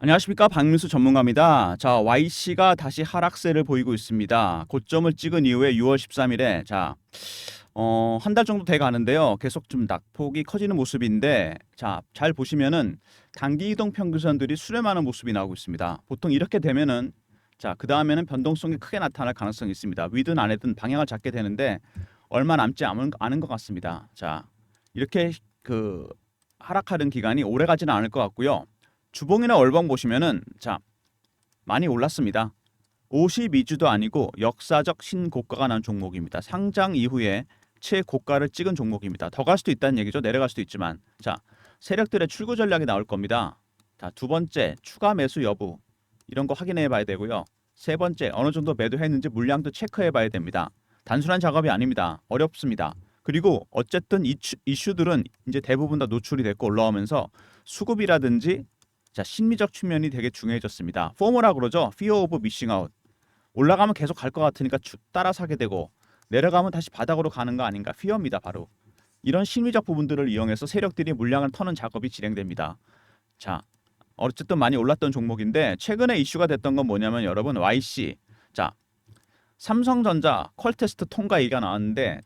안녕하십니까, 박민수 전문가입니다. 자, YC가 다시 하락세를 보이고 있습니다. 고점을 찍은 이후에 6월 13일에 한 달 정도 돼 가는데요. 계속 좀 낙폭이 커지는 모습인데, 자, 잘 보시면은 단기 이동 평균선들이 수렴하는 모습이 나오고 있습니다. 보통 이렇게 되면은 그 다음에는 변동성이 크게 나타날 가능성이 있습니다. 위든 아래든 방향을 잡게 되는데 얼마 남지 않은 것 같습니다. 자, 이렇게 하락하는 기간이 오래 가지는 않을 것 같고요. 주봉이나 월봉 보시면은 많이 올랐습니다. 52주도 아니고 역사적 신고가가 난 종목입니다. 상장 이후에 최고가를 찍은 종목입니다. 더 갈 수도 있다는 얘기죠. 내려갈 수도 있지만 세력들의 출구 전략이 나올 겁니다. 두 번째, 추가 매수 여부 이런 거 확인해 봐야 되고요. 세 번째, 어느 정도 매도했는지 물량도 체크해 봐야 됩니다. 단순한 작업이 아닙니다. 어렵습니다. 그리고 어쨌든 이슈들은 이제 대부분 다 노출이 됐고 올라오면서 수급이라든지 심리적 측면이 되게 중요해졌습니다. 포머라 그러죠. Fear of missing out. 올라가면 계속 갈 것 같으니까 따라 사게 되고 내려가면 다시 바닥으로 가는 거 아닌가. fear입니다. 바로 이런 심리적 부분들을 이용해서 세력들이 물량을 터는 작업이 진행됩니다. 자, 어쨌든 많이 올랐던 종목인데 최근에 이슈가 됐던 건 뭐냐면 여러분 YC. 삼성전자 퀄테스트 통과 얘기가 나왔는데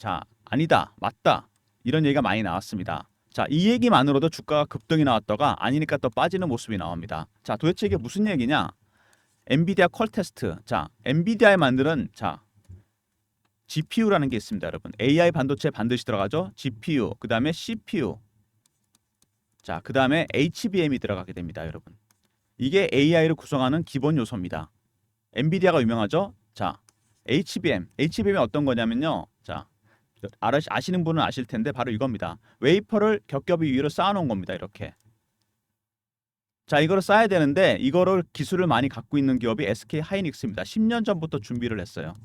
아니다, 맞다 이런 얘기가 많이 나왔습니다. 이 얘기만으로도 주가가 급등이 나왔다가 아니니까 또 빠지는 모습이 나옵니다. 도대체 이게 무슨 얘기냐? 엔비디아 퀄테스트. 엔비디아에 만드는 GPU라는 게 있습니다, 여러분. AI 반도체 반드시 들어가죠. GPU, 그다음에 CPU. 그다음에 HBM이 들어가게 됩니다, 여러분. 이게 AI를 구성하는 기본 요소입니다. 엔비디아가 유명하죠? HBM이 어떤 거냐면요. 아시는 분은 아실 텐데 바로 이겁니다. 웨이퍼를 겹겹이 위로 쌓아놓은 겁니다. 이렇게. 이거를 쌓아야 되는데 이거를 기술을 많이 갖고 있는 기업이 SK 하이닉스입니다. 10년 전부터 준비를 했어요.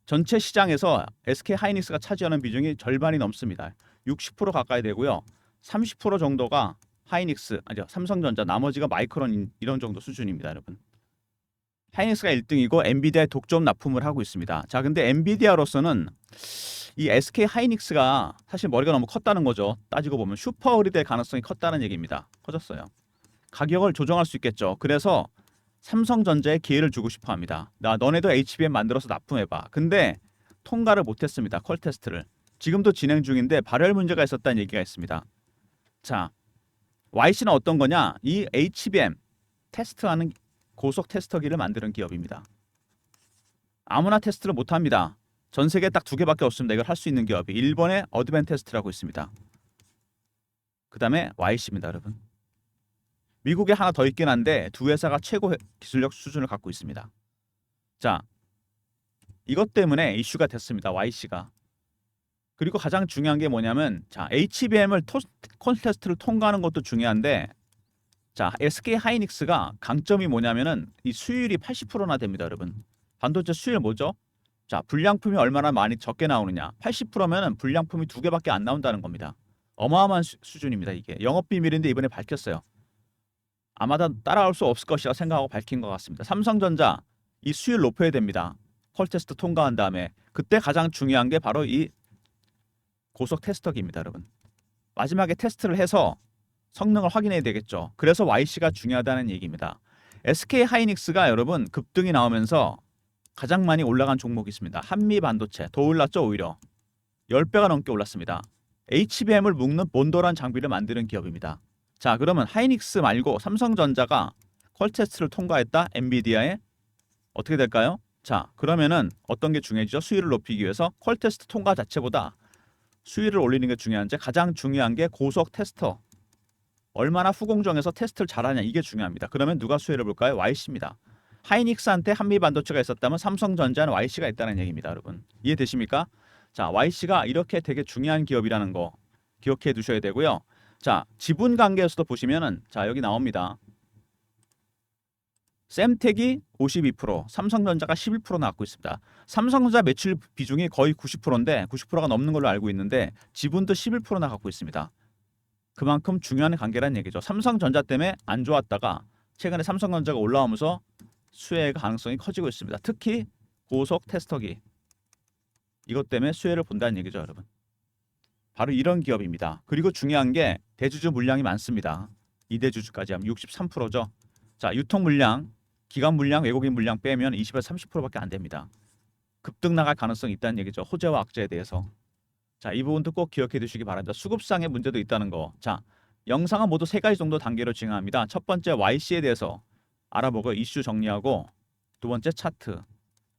전체 시장에서 SK 하이닉스가 차지하는 비중이 절반이 넘습니다. 60% 가까이 되고요. 30% 정도가 하이닉스, 아니죠, 삼성전자, 나머지가 마이크론 이런 정도 수준입니다, 여러분. 하이닉스가 1등이고 엔비디아에 독점 납품을 하고 있습니다. 근데 엔비디아로서는 이 SK 하이닉스가 사실 머리가 너무 컸다는 거죠. 따지고 보면 슈퍼을이 될 가능성이 컸다는 얘기입니다. 커졌어요. 가격을 조정할 수 있겠죠. 그래서 삼성전자에 기회를 주고 싶어 합니다. 너네도 HBM 만들어서 납품해봐. 근데 통과를 못했습니다. 퀄 테스트를. 지금도 진행 중인데 발열 문제가 있었다는 얘기가 있습니다. YC는 어떤 거냐? 이 HBM 테스트하는 고속 테스터기를 만드는 기업입니다. 아무나 테스트를 못합니다. 전 세계에 딱 2개밖에 없습니다. 이걸 할 수 있는 기업이. 일본의 어드밴테스트라고 있습니다. 그 다음에 YC입니다, 여러분. 미국에 하나 더 있긴 한데 두 회사가 최고 기술력 수준을 갖고 있습니다. 이것 때문에 이슈가 됐습니다. YC가. 그리고 가장 중요한 게 뭐냐면 HBM을 콘테스트를 통과하는 것도 중요한데 SK 하이닉스가 강점이 뭐냐면은 이 수율이 80%나 됩니다, 여러분. 반도체 수율 뭐죠? 불량품이 얼마나 많이 적게 나오느냐. 80%면은 불량품이 2개밖에 안 나온다는 겁니다. 어마어마한 수준입니다, 이게. 영업 비밀인데 이번에 밝혔어요. 아마 따라올 수 없을 것이라 생각하고 밝힌 것 같습니다. 삼성전자 이 수율 높여야 됩니다. 퀄 테스트 통과한 다음에 그때 가장 중요한 게 바로 이 고속 테스터기입니다, 여러분. 마지막에 테스트를 해서 성능을 확인해야 되겠죠. 그래서 YC가 중요하다는 얘기입니다. SK 하이닉스가 여러분 급등이 나오면서 가장 많이 올라간 종목이 있습니다. 한미 반도체 더 올랐죠. 오히려 10배가 넘게 올랐습니다. HBM을 묶는 몬도란 장비를 만드는 기업입니다. 그러면 하이닉스 말고 삼성전자가 퀄 테스트를 통과했다. 엔비디아에 어떻게 될까요? 그러면은 어떤 게 중요해지죠? 수율을 높이기 위해서 퀄 테스트 통과 자체보다 수율을 올리는 게 중요한데 가장 중요한 게 고속 테스터. 얼마나 후공정에서 테스트를 잘하냐, 이게 중요합니다. 그러면 누가 수혜를 볼까요? YC입니다. 하이닉스한테 한미 반도체가 있었다면 삼성전자는 YC가 있다는 얘기입니다, 여러분. 이해되십니까? YC가 이렇게 되게 중요한 기업이라는 거 기억해 두셔야 되고요. 지분 관계에서도 보시면은 여기 나옵니다. 셈텍이 52%, 삼성전자가 11%나 갖고 있습니다. 삼성전자 매출 비중이 거의 90%인데 90%가 넘는 걸로 알고 있는데 지분도 11%나 갖고 있습니다. 그만큼 중요한 관계라는 얘기죠. 삼성전자 때문에 안 좋았다가 최근에 삼성전자가 올라오면서 수혜의 가능성이 커지고 있습니다. 특히 고속 테스터기. 이것 때문에 수혜를 본다는 얘기죠, 여러분. 바로 이런 기업입니다. 그리고 중요한 게 대주주 물량이 많습니다. 2대주주까지 하면 63%죠. 자, 유통 물량, 기관 물량, 외국인 물량 빼면 20에서 30%밖에 안 됩니다. 급등 나갈 가능성이 있다는 얘기죠. 호재와 악재에 대해서. 자, 이 부분도 꼭 기억해 두시기 바랍니다. 수급상의 문제도 있다는 거. 자, 영상은 모두 세 가지 정도 단계로 진행합니다. 첫 번째 YC에 대해서 알아보고 이슈 정리하고, 두 번째 차트,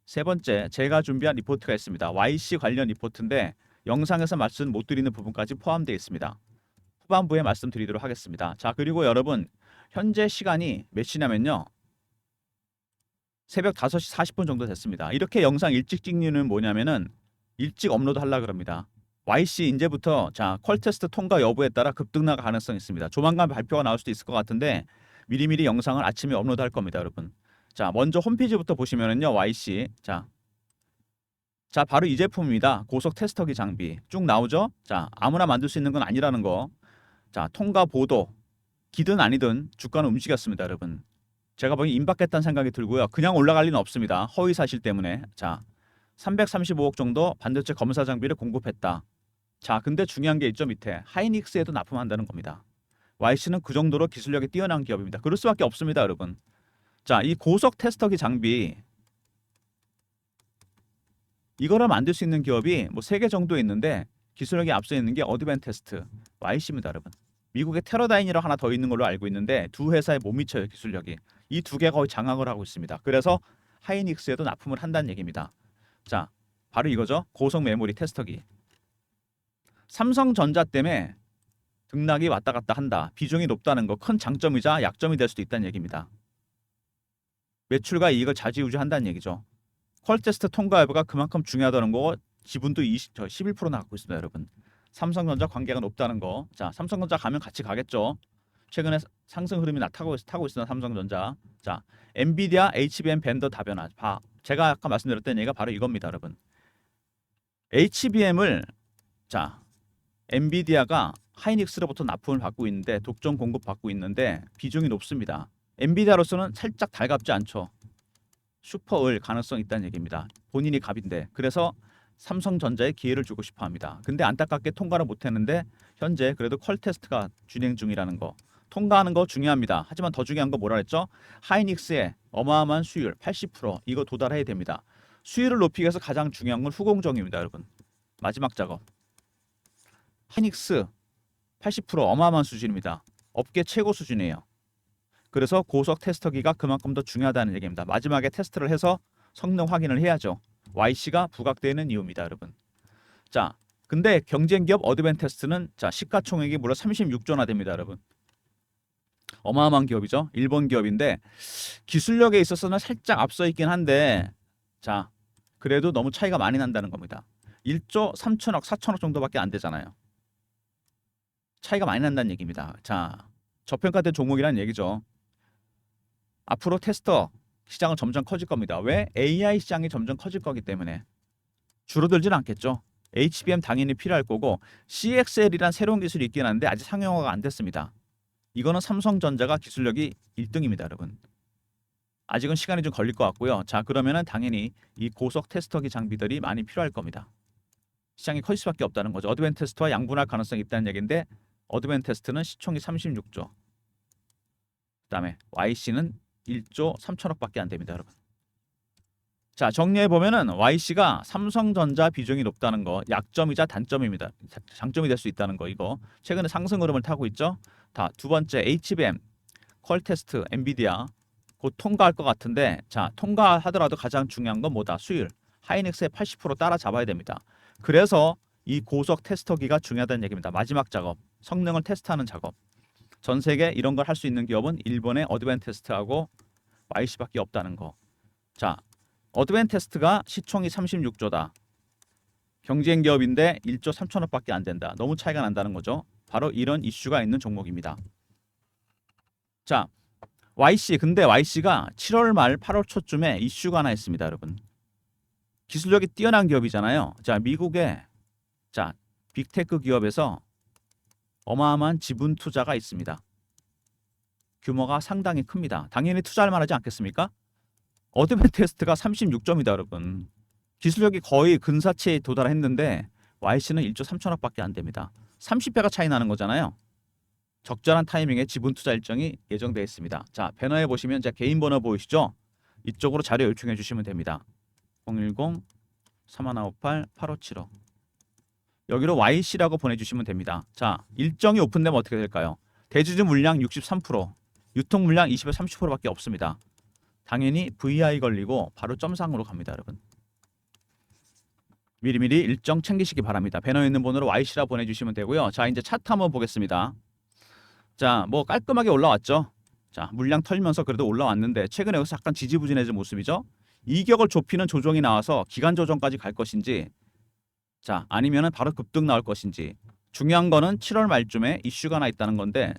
세 번째 제가 준비한 리포트가 있습니다. YC 관련 리포트인데 영상에서 말씀 못 드리는 부분까지 포함되어 있습니다. 후반부에 말씀드리도록 하겠습니다. 자, 그리고 여러분 현재 시간이 몇 시냐면요. 새벽 5시 40분 정도 됐습니다. 이렇게 영상 일찍 찍는 뭐냐면은 일찍 업로드 하려고 그럽니다. YC 이제부터 자, 퀄 테스트 통과 여부에 따라 급등 나갈 가능성이 있습니다. 조만간 발표가 나올 수도 있을 것 같은데 미리미리 영상을 아침에 업로드 할 겁니다, 여러분. 자, 먼저 홈페이지부터 보시면은요. YC. 자, 바로 이 제품입니다. 고속 테스터기 장비. 쭉 나오죠? 자, 아무나 만들 수 있는 건 아니라는 거. 자, 통과 보도. 기든 아니든 주가는 움직였습니다, 여러분. 제가 보기 임박했다는 생각이 들고요. 그냥 올라갈 리는 없습니다. 허위 사실 때문에. 자, 335억 정도 반도체 검사 장비를 공급했다. 자, 근데 중요한 게 있죠, 밑에. 하이닉스에도 납품한다는 겁니다. YC는 그 정도로 기술력이 뛰어난 기업입니다. 그럴 수밖에 없습니다, 여러분. 자, 이 고속 테스터기 장비 이거를 만들 수 있는 기업이 뭐 3개 정도 있는데 기술력이 앞서 있는 게 어드밴테스트, YC입니다, 여러분. 미국의 테러다인이라고 하나 더 있는 걸로 알고 있는데 두 회사에 못 미쳐요, 기술력이. 이 두 개가 거의 장악을 하고 있습니다. 그래서 하이닉스에도 납품을 한다는 얘기입니다. 자, 바로 이거죠. 고속 메모리 테스터기. 삼성전자 때문에 등락이 왔다 갔다 한다. 비중이 높다는 거 큰 장점이자 약점이 될 수도 있다는 얘기입니다. 매출과 이익을 좌지우지한다는 얘기죠. 퀄 테스트 통과 여부가 그만큼 중요하다는 거. 지분도 11%나 갖고 있습니다, 여러분. 삼성전자 관계가 높다는 거. 자, 삼성전자 가면 같이 가겠죠. 최근에 상승 흐름이 타고 있는 삼성전자. 자, 엔비디아, HBM 벤더 다변화. 제가 아까 말씀드렸던 얘기가 바로 이겁니다, 여러분. HBM을 자, 엔비디아가 하이닉스로부터 납품을 받고 있는데 독점 공급 받고 있는데 비중이 높습니다. 엔비디아로서는 살짝 달갑지 않죠. 슈퍼을 가능성이 있다는 얘기입니다. 본인이 갑인데. 그래서 삼성전자에 기회를 주고 싶어 합니다. 근데 안타깝게 통과를 못했는데 현재 그래도 퀄 테스트가 진행 중이라는 거. 통과하는 거 중요합니다. 하지만 더 중요한 거 뭐라 했죠? 하이닉스의 어마어마한 수율 80% 이거 도달해야 됩니다. 수율을 높이기 위해서 가장 중요한 건 후공정입니다, 여러분. 마지막 작업. 하이닉스 80% 어마어마한 수준입니다. 업계 최고 수준이에요. 그래서 고속 테스터기가 그만큼 더 중요하다는 얘기입니다. 마지막에 테스트를 해서 성능 확인을 해야죠. YC가 부각되는 이유입니다, 여러분. 자, 근데 경쟁 기업 어드밴테스트는 자, 시가총액이 무려 36조나 됩니다, 여러분. 어마어마한 기업이죠. 일본 기업인데 기술력에 있어서는 살짝 앞서 있긴 한데 자, 그래도 너무 차이가 많이 난다는 겁니다. 1조 3천억, 4천억 정도밖에 안 되잖아요. 차이가 많이 난다는 얘기입니다. 자, 저평가된 종목이라는 얘기죠. 앞으로 테스터 시장은 점점 커질 겁니다. 왜? AI 시장이 점점 커질 거기 때문에. 줄어들지는 않겠죠. HBM 당연히 필요할 거고 CXL이란 새로운 기술이 있긴 한데 아직 상용화가 안 됐습니다. 이거는 삼성전자가 기술력이 1등입니다, 여러분. 아직은 시간이 좀 걸릴 것 같고요. 자, 그러면은 당연히 이 고속 테스터기 장비들이 많이 필요할 겁니다. 시장이 커질 수밖에 없다는 거죠. 어드밴테스트와 양분할 가능성이 있다는 얘기인데 어드밴테스트는 시총이 36조. 그다음에 YC는 1조 3천억밖에 안 됩니다, 여러분. 자, 정리해 보면은 YC가 삼성전자 비중이 높다는 거 약점이자 단점입니다. 장점이 될 수 있다는 거 이거. 최근에 상승 흐름을 타고 있죠. 두 번째 HBM, 퀄 테스트, 엔비디아 곧 통과할 것 같은데 자, 통과하더라도 가장 중요한 건 뭐다? 수율. 하이닉스의 80% 따라잡아야 됩니다. 그래서 이 고속 테스터기가 중요하다는 얘기입니다. 마지막 작업, 성능을 테스트하는 작업. 전 세계 이런 걸 할 수 있는 기업은 일본의 어드밴테스트하고 YC밖에 없다는 거. 자, 어드밴테스트가 시총이 36조다. 경쟁 기업인데 1조 3천억밖에 안 된다. 너무 차이가 난다는 거죠. 바로 이런 이슈가 있는 종목입니다. 자, YC. 근데 YC가 7월 말 8월 초쯤에 이슈가 하나 있습니다, 여러분. 기술력이 뛰어난 기업이잖아요. 자, 미국의 자, 빅테크 기업에서 어마어마한 지분 투자가 있습니다. 규모가 상당히 큽니다. 당연히 투자할 만하지 않겠습니까? 어드밴테스트가 36점이다, 여러분. 기술력이 거의 근사치에 도달했는데 YC는 1조 3천억밖에 안 됩니다. 30배가 차이 나는 거잖아요. 적절한 타이밍에 지분 투자 일정이 예정되어 있습니다. 자, 배너에 보시면 제 개인 번호 보이시죠? 이쪽으로 자료 요청해 주시면 됩니다. 010-3158-8575 여기로 YC라고 보내주시면 됩니다. 자, 일정이 오픈되면 어떻게 될까요? 대주주 물량 63%, 유통 물량 20에서 30%밖에 없습니다. 당연히 VI 걸리고 바로 점상으로 갑니다, 여러분. 미리미리 일정 챙기시기 바랍니다. 배너에 있는 번호로 YC라 보내주시면 되고요. 자, 이제 차트 한번 보겠습니다. 자, 뭐 깔끔하게 올라왔죠. 자, 물량 털면서 그래도 올라왔는데 최근에 여기서 약간 지지부진해진 모습이죠. 이격을 좁히는 조정이 나와서 기간 조정까지 갈 것인지, 자, 아니면은 바로 급등 나올 것인지. 중요한 거는 7월 말쯤에 이슈가 하나 있다는 건데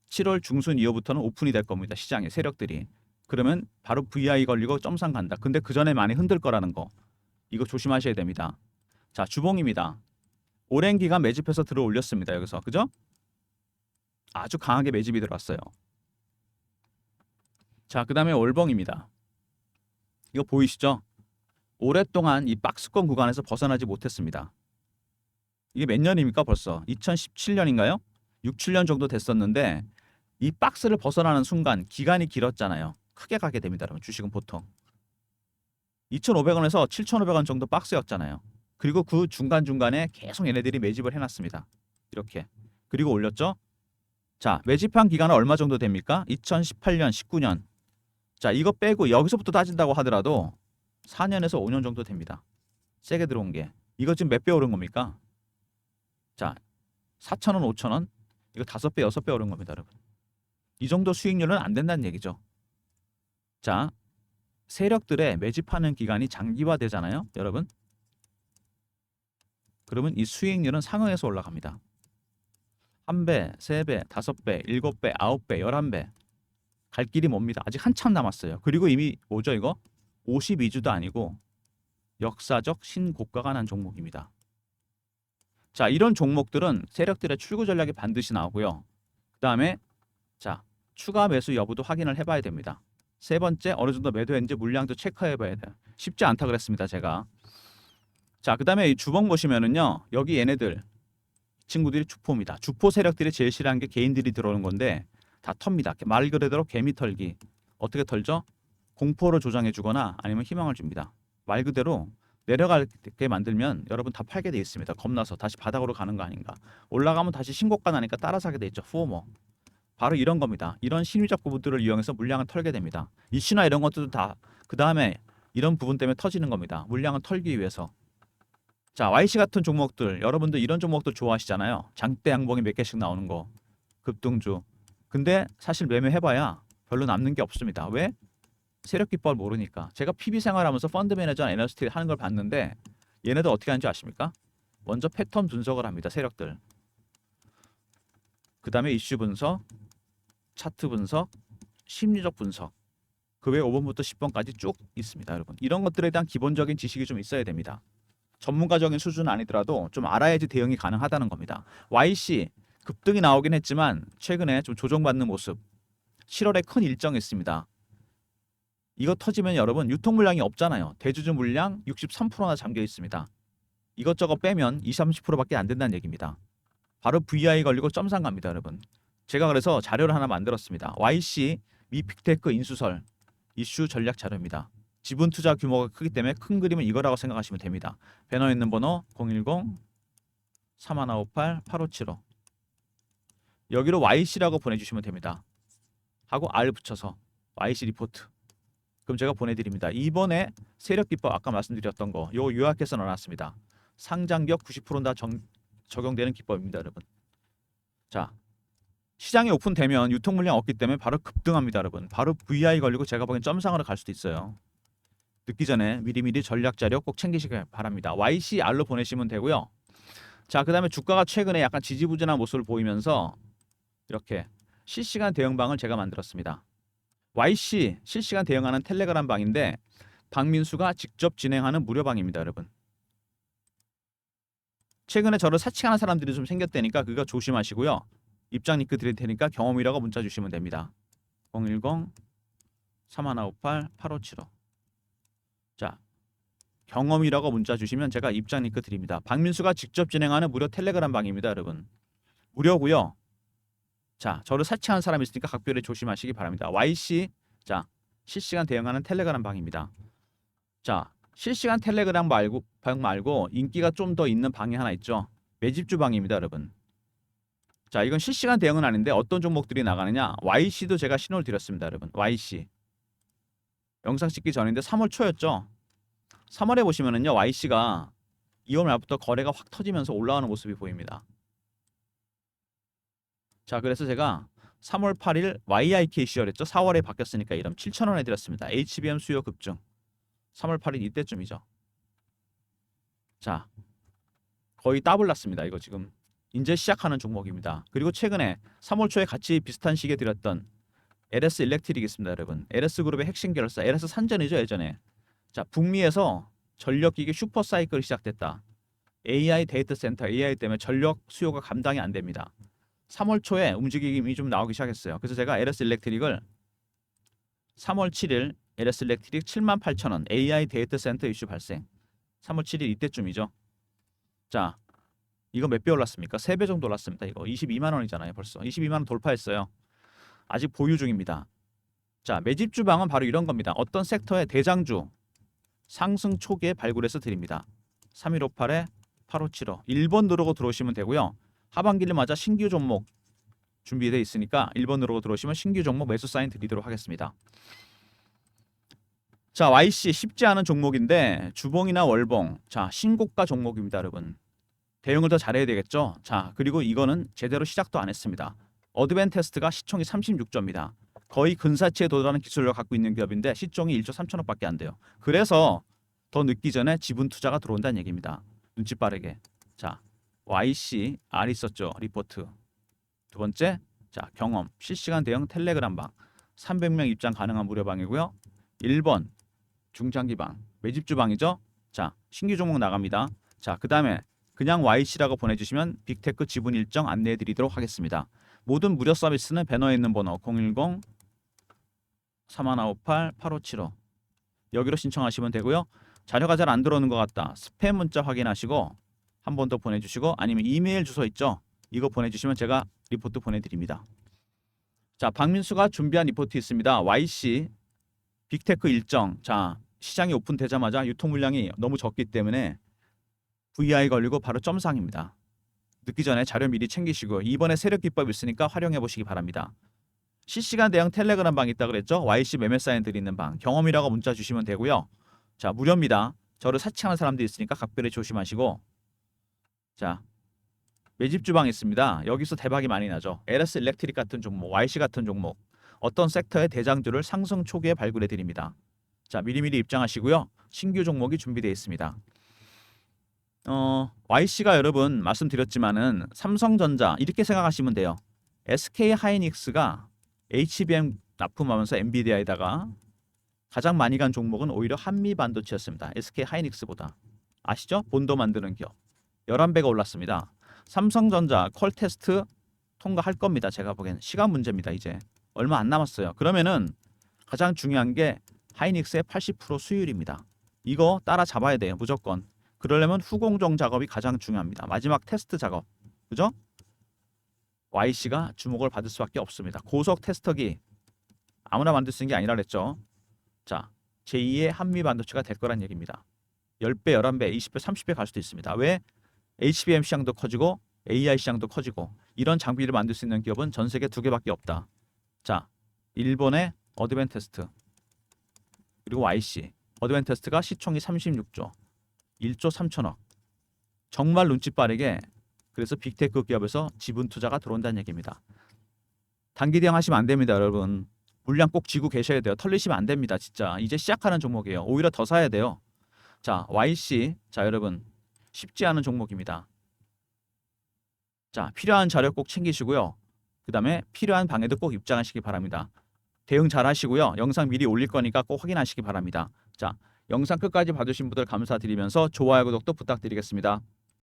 7월 중순 이후부터는 오픈이 될 겁니다. 시장에 세력들이. 그러면 바로 VI 걸리고 점상 간다. 근데 그 전에 많이 흔들 거라는 거. 이거 조심하셔야 됩니다. 자, 주봉입니다. 오랜 기간 매집해서 들어 올렸습니다. 여기서. 그죠? 아주 강하게 매집이 들어왔어요. 자, 그 다음에 월봉입니다. 이거 보이시죠? 오랫동안 이 박스권 구간에서 벗어나지 못했습니다. 이게 몇 년입니까 벌써? 2017년인가요? 6, 7년 정도 됐었는데 이 박스를 벗어나는 순간 기간이 길었잖아요. 크게 가게 됩니다. 여러분 주식은 보통 2,500원에서 7,500원 정도 박스였잖아요. 그리고 그 중간중간에 계속 얘네들이 매집을 해놨습니다. 이렇게. 그리고 올렸죠? 자, 매집한 기간은 얼마 정도 됩니까? 2018년, 19년. 자, 이거 빼고 여기서부터 따진다고 하더라도 4년에서 5년 정도 됩니다. 세게 들어온 게. 이거 지금 몇 배 오른 겁니까? 자, 4,000원, 5,000원. 이거 5배, 6배 오른 겁니다, 여러분. 이 정도 수익률은 안 된다는 얘기죠. 자, 세력들의 매집하는 기간이 장기화되잖아요, 여러분. 그러면 이 수익률은 상응해서 올라갑니다. 1배, 3배, 5배, 7배, 9배, 11배. 갈 길이 멉니다. 아직 한참 남았어요. 그리고 이미 뭐죠 이거? 52주도 아니고 역사적 신고가가 난 종목입니다. 자, 이런 종목들은 세력들의 출구 전략이 반드시 나오고요. 그 다음에 자, 추가 매수 여부도 확인을 해봐야 됩니다. 세 번째, 어느 정도 매도했는지 물량도 체크해봐야 돼요. 쉽지 않다 그랬습니다, 제가. 자, 그 다음에 이 주봉 보시면은요, 여기 얘네들 친구들이 주포입니다. 주포 세력들이 제일 싫어하는 게 개인들이 들어오는 건데 다 텁니다. 말 그대로 개미 털기. 어떻게 털죠? 공포를 조장해주거나 아니면 희망을 줍니다. 말 그대로 내려가게 만들면 여러분 다 팔게 돼 있습니다. 겁나서 다시 바닥으로 가는 거 아닌가. 올라가면 다시 신고가 나니까 따라서 하게 돼 있죠. 후오머. 바로 이런 겁니다. 이런 심리적 부분들을 이용해서 물량을 털게 됩니다. 이슈나 이런 것들도 다 그 다음에 이런 부분 때문에 터지는 겁니다. 물량을 털기 위해서. 자, YC 같은 종목들, 여러분들 이런 종목들 좋아하시잖아요. 장대 양봉이 몇 개씩 나오는 거. 급등주. 근데 사실 매매해봐야 별로 남는 게 없습니다. 왜? 세력 기법을 모르니까. 제가 PB 생활하면서 펀드 매니저나 애널리스트 하는 걸 봤는데 얘네들 어떻게 하는지 아십니까? 먼저 패턴 분석을 합니다. 세력들. 그 다음에 이슈 분석, 차트 분석, 심리적 분석. 그 외에 5번부터 10번까지 쭉 있습니다. 여러분. 이런 것들에 대한 기본적인 지식이 좀 있어야 됩니다. 전문가적인 수준은 아니더라도 좀 알아야지 대응이 가능하다는 겁니다. YC 급등이 나오긴 했지만 최근에 좀 조정받는 모습. 7월에 큰 일정이 있습니다. 이거 터지면 여러분 유통 물량이 없잖아요. 대주주 물량 63%나 잠겨 있습니다. 이것저것 빼면 20, 30%밖에 안 된다는 얘기입니다. 바로 VI 걸리고 점상 갑니다, 여러분. 제가 그래서 자료를 하나 만들었습니다. YC 미 빅테크 인수설 이슈 전략 자료입니다. 지분 투자 규모가 크기 때문에 큰 그림은 이거라고 생각하시면 됩니다. 배너에 있는 번호 010-3158-8575 여기로 YC라고 보내주시면 됩니다. 하고 R 붙여서 YC 리포트. 그럼 제가 보내드립니다. 이번에 세력 기법 아까 말씀드렸던 거 요 요약해서 넣어놨습니다. 상장기업 90%는 다 적용되는 기법입니다, 여러분. 자, 시장이 오픈되면 유통 물량 없기 때문에 바로 급등합니다, 여러분. 바로 VI 걸리고 제가 보기엔 점상으로 갈 수도 있어요. 늦기 전에 미리미리 전략 자료 꼭 챙기시길 바랍니다. YCR로 보내시면 되고요. 자, 그 다음에 주가가 최근에 약간 지지부진한 모습을 보이면서 이렇게 실시간 대응방을 제가 만들었습니다. YC 실시간 대응하는 텔레그램 방인데 박민수가 직접 진행하는 무료방입니다, 여러분. 최근에 저를 사칭하는 사람들이 좀 생겼다니까 그거 조심하시고요. 입장 링크 드릴 테니까 경험이라고 문자 주시면 됩니다. 010-3158-8575 자, 경험이라고 문자 주시면 제가 입장 링크 드립니다. 박민수가 직접 진행하는 무료 텔레그램 방입니다, 여러분. 무료고요. 자, 저를 사칭한 사람이 있으니까 각별히 조심하시기 바랍니다. YC, 자, 실시간 대응하는 텔레그램 방입니다. 자, 실시간 텔레그램 방 말고 인기가 좀 더 있는 방이 하나 있죠. 매집주 방입니다, 여러분. 자, 이건 실시간 대응은 아닌데 어떤 종목들이 나가느냐? YC도 제가 신호를 드렸습니다, 여러분. YC. 영상 찍기 전인데 3월 초였죠. 3월에 보시면은요, YC가 2월 말부터 거래가 확 터지면서 올라가는 모습이 보입니다. 자, 그래서 제가 3월 8일 YIK 시절했죠. 4월에 바뀌었으니까 이름 7,000원에 드렸습니다. HBM 수요 급증. 3월 8일 이때쯤이죠. 자, 거의 더블 났습니다. 이거 지금 이제 시작하는 종목입니다. 그리고 최근에 3월 초에 같이 비슷한 시기에 드렸던 LS 일렉트릭 있습니다, 여러분. LS 그룹의 핵심 계열사 LS 산전이죠, 예전에. 자, 북미에서 전력기기 슈퍼 사이클이 시작됐다. AI 데이터 센터 AI 때문에 전력 수요가 감당이 안 됩니다. 3월 초에 움직임이 좀 나오기 시작했어요. 그래서 제가 LS 일렉트릭을 3월 7일 LS 일렉트릭 78,000원 AI 데이터 센터 이슈 발생. 3월 7일 이때쯤이죠. 자, 이거 몇 배 올랐습니까? 3배 정도 올랐습니다. 이거 22만 원이잖아요. 벌써 22만 원 돌파했어요. 아직 보유 중입니다. 자, 매집 주방은 바로 이런 겁니다. 어떤 섹터의 대장주 상승 초기에 발굴해서 드립니다. 3158에 8575 1번 누르고 들어오시면 되고요. 하반기를 맞아 신규 종목 준비되어 있으니까 1번 누르고 들어오시면 신규 종목 매수 사인 드리도록 하겠습니다. 자, YC 쉽지 않은 종목인데 주봉이나 월봉, 자, 신고가 종목입니다, 여러분. 대응을 더 잘해야 되겠죠. 자, 그리고 이거는 제대로 시작도 안 했습니다. 어드밴테스트가 시총이 36조입니다. 거의 근사치에 도달하는 기술력을 갖고 있는 기업인데 시총이 1조 3천억밖에 안 돼요. 그래서 더 늦기 전에 지분 투자가 들어온다는 얘기입니다. 눈치 빠르게. 자, YC R 있었죠. 리포트. 두 번째, 자, 경험 실시간 대응 텔레그램 방 300명 입장 가능한 무료방이고요. 1번 중장기방 매집주방이죠. 자, 신규 종목 나갑니다. 자, 그 다음에 그냥 YC라고 보내주시면 빅테크 지분 일정 안내해드리도록 하겠습니다. 모든 무료 서비스는 배너에 있는 번호 010-3158-8575 여기로 신청하시면 되고요. 자료가 잘 안 들어오는 것 같다. 스팸 문자 확인하시고 한 번 더 보내주시고 아니면 이메일 주소 있죠. 이거 보내주시면 제가 리포트 보내드립니다. 자, 박민수가 준비한 리포트 있습니다. YC 빅테크 일정. 자, 시장이 오픈되자마자 유통 물량이 너무 적기 때문에 VI 걸리고 바로 점상입니다. 늦기 전에 자료 미리 챙기시고 이번에 세력 기법 있으니까 활용해 보시기 바랍니다. 실시간 대응 텔레그램 방 있다 그랬죠? YC 매매 사인 드리는 방 경험이라고 문자 주시면 되고요. 자, 무료입니다. 저를 사칭하는 사람들이 있으니까 각별히 조심하시고 자, 매집 주방 있습니다. 여기서 대박이 많이 나죠. LS 일렉트릭 같은 종목, YC 같은 종목 어떤 섹터의 대장주를 상승 초기에 발굴해 드립니다. 자, 미리미리 입장하시고요. 신규 종목이 준비되어 있습니다. YC가 여러분 말씀드렸지만은 삼성전자 이렇게 생각하시면 돼요. SK 하이닉스가 HBM 납품하면서 엔비디아에다가 가장 많이 간 종목은 오히려 한미 반도체였습니다. SK 하이닉스보다. 아시죠? 본도 만드는 기업. 11배가 올랐습니다. 삼성전자 퀄 테스트 통과할 겁니다. 제가 보기엔 시간 문제입니다. 이제 얼마 안 남았어요. 그러면은 가장 중요한 게 하이닉스의 80% 수율입니다. 이거 따라잡아야 돼요. 무조건. 그러려면 후공정 작업이 가장 중요합니다. 마지막 테스트 작업. 그죠? YC가 주목을 받을 수밖에 없습니다. 고속 테스터기 아무나 만들 수 있는 게 아니라 그랬죠. 자, 제2의 한미 반도체가 될 거란 얘기입니다. 10배, 11배, 20배, 30배 갈 수도 있습니다. 왜? HBM 시장도 커지고 AI 시장도 커지고 이런 장비를 만들 수 있는 기업은 전 세계 2개밖에 없다. 자, 일본의 어드밴테스트 그리고 YC. 어드밴테스트가 시총이 36조 1조 3천억. 정말 눈치 빠르게 그래서 빅테크 기업에서 지분 투자가 들어온다는 얘기입니다. 단기 대응하시면 안 됩니다, 여러분. 물량 꼭 쥐고 계셔야 돼요. 털리시면 안 됩니다, 진짜. 이제 시작하는 종목이에요. 오히려 더 사야 돼요. 자, YC. 자, 여러분. 쉽지 않은 종목입니다. 자, 필요한 자료 꼭 챙기시고요. 그 다음에 필요한 방에도 꼭 입장하시기 바랍니다. 대응 잘 하시고요. 영상 미리 올릴 거니까 꼭 확인하시기 바랍니다. 자, 영상 끝까지 봐주신 분들 감사드리면서 좋아요, 구독도 부탁드리겠습니다.